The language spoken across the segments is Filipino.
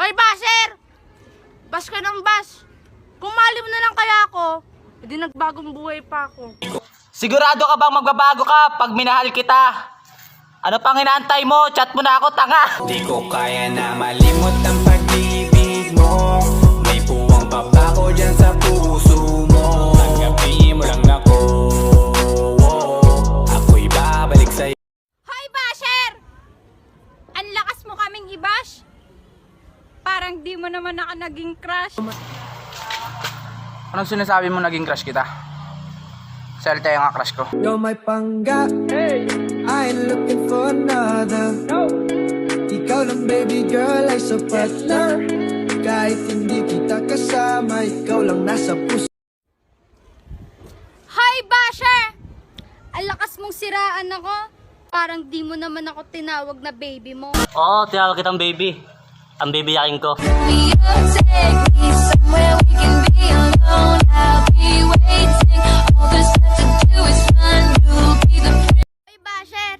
Hoy, Basher! Bas ka ng bas. Kung mali mo na lang kaya ako, edi nagbagong buhay pa ako. Sigurado ka bang magbabago ka pag minahal kita? Ano pang inaantay mo? Chat mo na ako, tanga! Di ko kaya na malimot ang pag-ibig mo. May puwang papako dyan sa puso mo. Tanggapin mo lang ako. Ako'y babalik sa'yo. Hoy, Basher! Ang lakas mo kaming i-bash. Parang di mo naman ako naging crush. Anong sinasabi mo naging crush kita? Selte nga crush ko. You're my pangga, I ain't looking for another. Ikaw lang baby girl ay sapat na. Kahit hindi kita kasama, ikaw lang nasa puso. Hoy, Basher! Ang lakas mong siraan ako. Parang di mo naman ako tinawag na baby mo. Oo, tinawag kitang baby. Ang baby yakin ko. Hoy, Basher!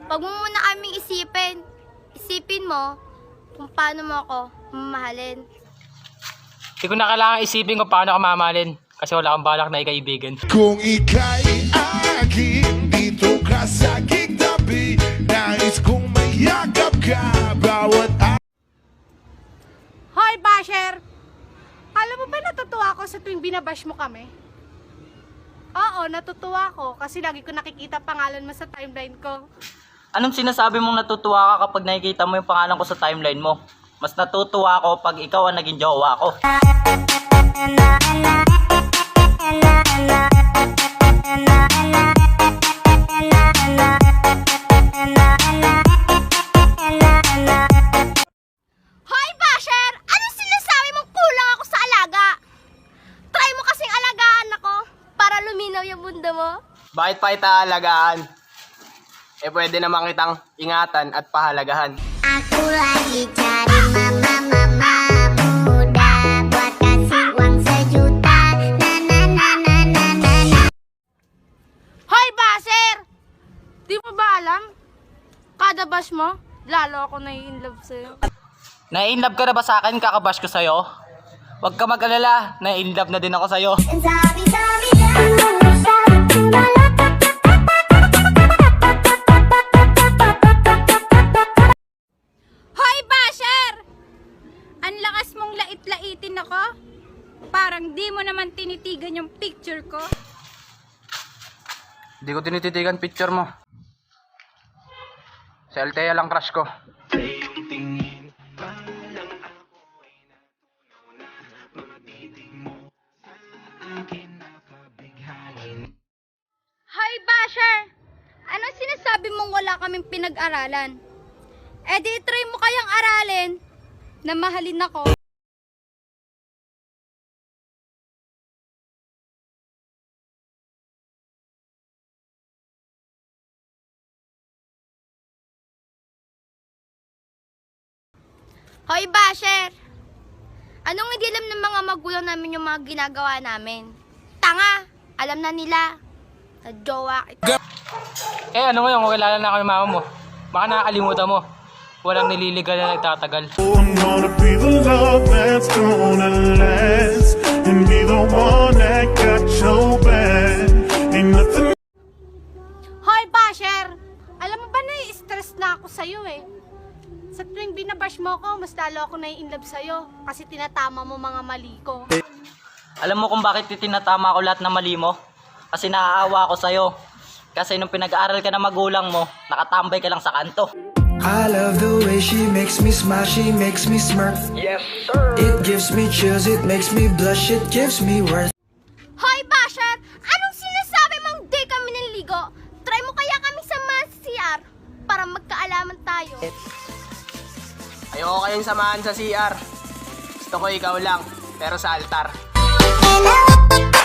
Pag mo muna kaming isipin. Isipin mo kung paano mo ako mamahalin. Hindi ko na kailangan isipin kung paano ako mamahalin. Kasi wala akong balak na ikaibigan. Kung ika'y akin, dito ka sa aking tabi. Nais kong mayakap ka, bawat Hoy, Basher! Alam mo ba natutuwa ako sa tuwing binabash mo kami? Oo, natutuwa ako kasi lagi ko nakikita pangalan mo sa timeline ko. Anong sinasabi mong natutuwa ka kapag nakikita mo yung pangalan ko sa timeline mo? Mas natutuwa ako pag ikaw ang naging jowa ko. Hoy, Basher! Anong sinasabi mong kulang ako sa alaga? Try mo kasing alagaan ako para luminaw yung mundo mo. Bakit pa kita alagaan? Eh pwede naman kitang ingatan at pahalagahan. Aku lagi cari mama muda buat kasih uang sejuta. Na na na na na na na. Hoy, Basher! Di mo ba alam? Kada bash mo, lalo ako nai-inlove sa'yo. Na-inlove ka na ba sa akin? Kakabash ko sa'yo? Huwag ka mag-alala. Na-inlove na din ako sa'yo. Sabi sabi dah. Hoy, Basher! Ang lakas mong lait-laitin ako. Parang di mo naman tinitigan yung picture ko. Hindi ko tinititigan picture mo. Si Althea lang crush ko. Hoy, Basher! Anong sinasabi mong wala kaming pinag-aralan? Eh di try mo kayang aralin na mahalin ako. Hoy, Basher! Anong hindi alam ng mga magulang namin yung mga ginagawa namin? Tanga! Alam na nila. Na jowa kita. Eh ano mo yung kilala na ako ng mama mo? Baka nakakalimutan mo. Walang nililigal na nagtatagal. I'm gonna be the love that's gonna last and be the one that got your back. Ain't nothing. Hoy, Basher! Alam mo ba nai-stress na ako sa'yo eh. Sa tuwing binabash mo ko, mas lalo ako nai-inlove sa'yo kasi tinatama mo mga mali ko. Alam mo kung bakit tinatama ko lahat ng mali mo? Kasi naaawa ako sa'yo. Kasi nung pinag-aaral ka na magulang mo, nakatambay ka lang sa kanto. I love the way she makes me smile, she makes me smirk. Yes, sir. It gives me chills, it makes me blush, it gives me worth. Hoy, Basher! Anong sinasabi mong di kami niligo? Try mo kaya kami sa CR para magkaalaman tayo. Ayoko kayong samahan sa CR. Gusto ko ikaw lang, pero sa altar. Hello.